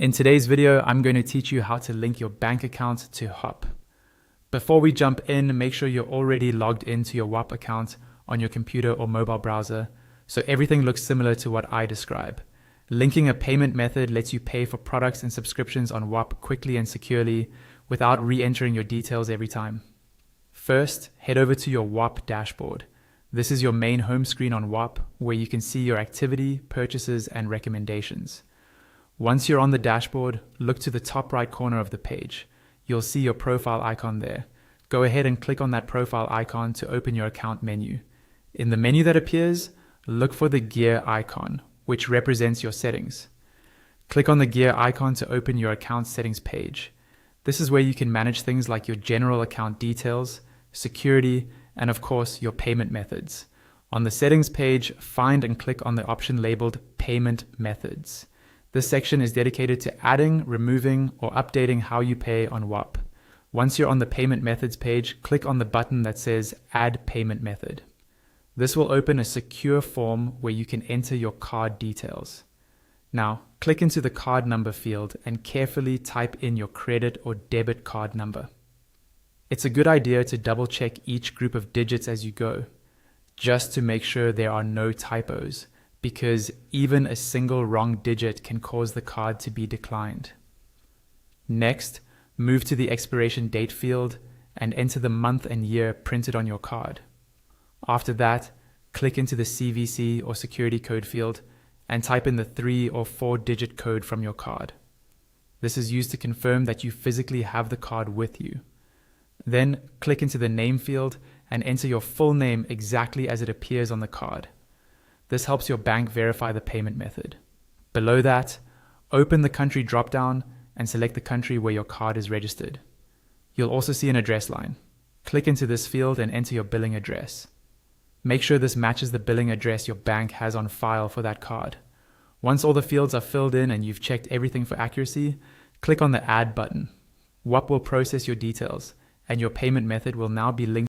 In today's video, I'm going to teach you how to link your bank account to Whop. Before we jump in, make sure you're already logged into your Whop account on your computer or mobile browser, so everything looks similar to what I describe. Linking a payment method lets you pay for products and subscriptions on Whop quickly and securely without re-entering your details every time. First, head over to your Whop dashboard. This is your main home screen on Whop, where you can see your activity, purchases, and recommendations. Once you're on the dashboard, look to the top right corner of the page. You'll see your profile icon there. Go ahead and click on that profile icon to open your account menu. In the menu that appears, look for the gear icon, which represents your settings. Click on the gear icon to open your account settings page. This is where you can manage things like your general account details, security, and of course, your payment methods. On the settings page, find and click on the option labeled Payment Methods. This section is dedicated to adding, removing, or updating how you pay on Whop. Once you're on the Payment Methods page, click on the button that says Add Payment Method. This will open a secure form where you can enter your card details. Now, click into the card number field and carefully type in your credit or debit card number. It's a good idea to double check each group of digits as you go, just to make sure there are no typos, because even a single wrong digit can cause the card to be declined. Next, move to the expiration date field and enter the month and year printed on your card. After that, click into the CVC or security code field and type in the 3 or 4-digit code from your card. This is used to confirm that you physically have the card with you. Then click into the name field and enter your full name exactly as it appears on the card. This helps your bank verify the payment method. Below that, open the country dropdown and select the country where your card is registered. You'll also see an address line. Click into this field and enter your billing address. Make sure this matches the billing address your bank has on file for that card. Once all the fields are filled in and you've checked everything for accuracy, click on the Add button. Whop will process your details, and your payment method will now be linked